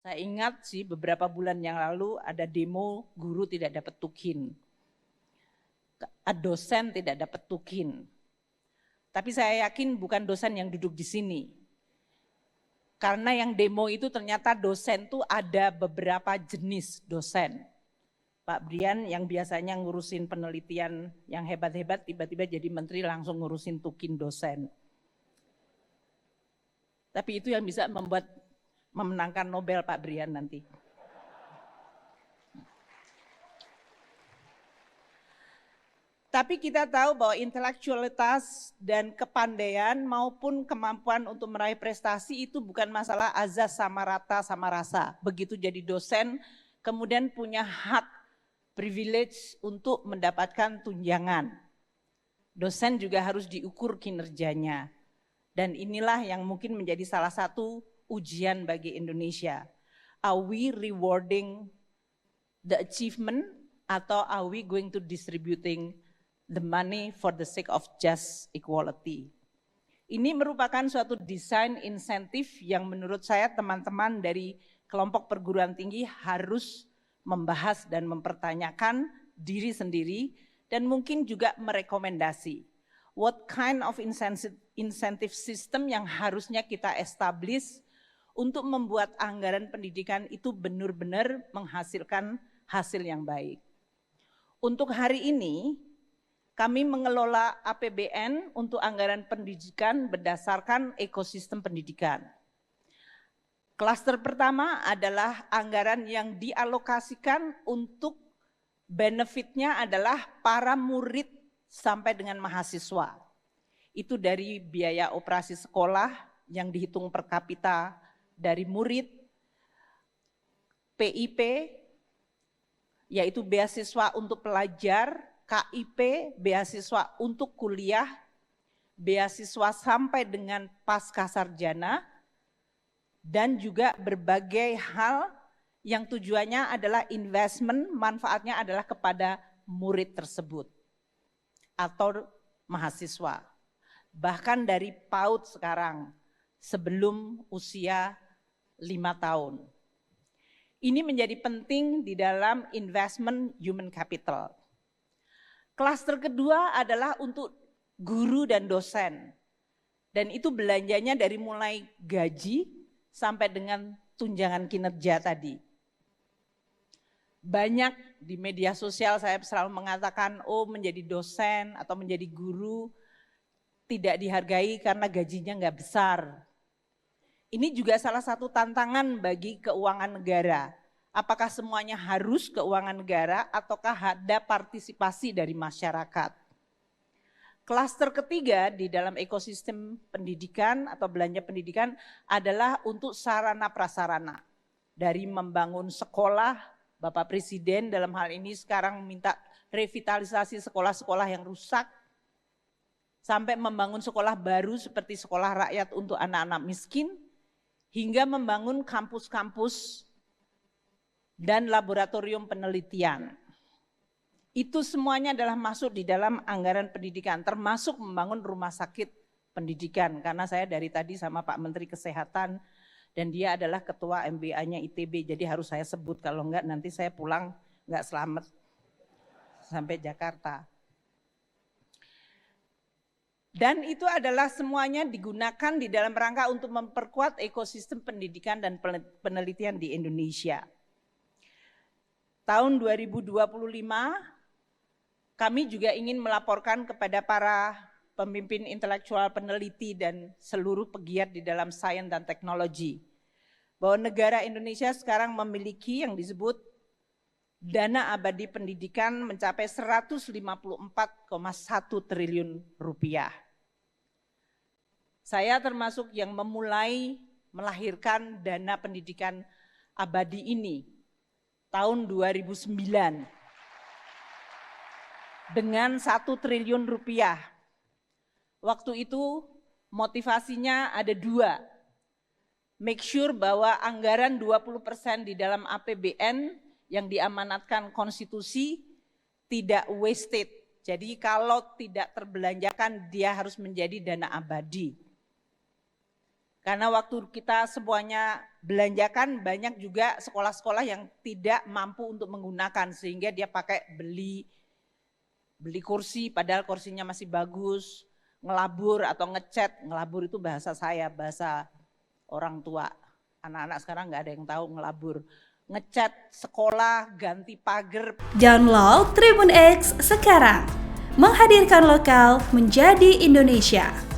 Saya ingat sih beberapa bulan yang lalu ada demo guru tidak dapat tukin, dosen tidak dapat tukin. Tapi saya yakin bukan dosen yang duduk di sini. Karena yang demo itu ternyata dosen tuh ada beberapa jenis dosen. Pak Brian yang biasanya ngurusin penelitian yang hebat-hebat tiba-tiba jadi menteri langsung ngurusin tukin dosen. Tapi itu yang bisa memenangkan Nobel Pak Brian nanti. Tapi kita tahu bahwa intelektualitas dan kepandaian maupun kemampuan untuk meraih prestasi itu bukan masalah azas sama rata sama rasa. Begitu jadi dosen, kemudian punya hak, privilege untuk mendapatkan tunjangan. Dosen juga harus diukur kinerjanya. Dan inilah yang mungkin menjadi salah satu ujian bagi Indonesia. Are we rewarding the achievement atau are we going to distributing the money for the sake of just equality? Ini merupakan suatu desain insentif yang menurut saya teman-teman dari kelompok perguruan tinggi harus membahas dan mempertanyakan diri sendiri dan mungkin juga merekomendasi. What kind of incentive system yang harusnya kita establish untuk membuat anggaran pendidikan itu benar-benar menghasilkan hasil yang baik. Untuk hari ini, kami mengelola APBN untuk anggaran pendidikan berdasarkan ekosistem pendidikan. Klaster pertama adalah anggaran yang dialokasikan untuk benefitnya adalah para murid sampai dengan mahasiswa. Itu dari biaya operasi sekolah yang dihitung per kapita dari murid, PIP, yaitu beasiswa untuk pelajar, KIP, beasiswa untuk kuliah, beasiswa sampai dengan pascasarjana, dan juga berbagai hal yang tujuannya adalah investment, manfaatnya adalah kepada murid tersebut atau mahasiswa. Bahkan dari PAUD sekarang, sebelum usia 5 tahun. Ini menjadi penting di dalam investment human capital. Klaster kedua adalah untuk guru dan dosen. Dan itu belanjanya dari mulai gaji sampai dengan tunjangan kinerja tadi. Banyak di media sosial saya selalu mengatakan, oh menjadi dosen atau menjadi guru tidak dihargai karena gajinya nggak besar. Ini juga salah satu tantangan bagi keuangan negara. Apakah semuanya harus keuangan negara ataukah ada partisipasi dari masyarakat? Klaster ketiga di dalam ekosistem pendidikan atau belanja pendidikan adalah untuk sarana prasarana. Dari membangun sekolah, Bapak Presiden dalam hal ini sekarang minta revitalisasi sekolah-sekolah yang rusak, sampai membangun sekolah baru seperti sekolah rakyat untuk anak-anak miskin, hingga membangun kampus-kampus dan laboratorium penelitian. Itu semuanya adalah masuk di dalam anggaran pendidikan, termasuk membangun rumah sakit pendidikan. Karena saya dari tadi sama Pak Menteri Kesehatan, dan dia adalah ketua MBA-nya ITB, jadi harus saya sebut, kalau enggak nanti saya pulang enggak selamat sampai Jakarta. Dan itu adalah semuanya digunakan di dalam rangka untuk memperkuat ekosistem pendidikan dan penelitian di Indonesia. Tahun 2025, kami juga ingin melaporkan kepada para pemimpin intelektual peneliti dan seluruh pegiat di dalam sains dan teknologi, bahwa negara Indonesia sekarang memiliki yang disebut dana abadi pendidikan mencapai 154,1 triliun rupiah. Saya termasuk yang memulai melahirkan dana pendidikan abadi ini tahun 2009 dengan 1 triliun rupiah. Waktu itu motivasinya ada 2. Make sure bahwa anggaran 20% di dalam APBN yang diamanatkan konstitusi tidak wasted. Jadi kalau tidak terbelanjakan dia harus menjadi dana abadi. Karena waktu kita semuanya belanjakan, banyak juga sekolah-sekolah yang tidak mampu untuk menggunakan, sehingga dia pakai beli kursi padahal kursinya masih bagus, ngelabur atau ngecat. Ngelabur itu bahasa saya, bahasa orang tua. Anak-anak sekarang nggak ada yang tahu ngelabur. Ngecat sekolah, ganti pagar. Download Tribun X sekarang, menghadirkan lokal menjadi Indonesia.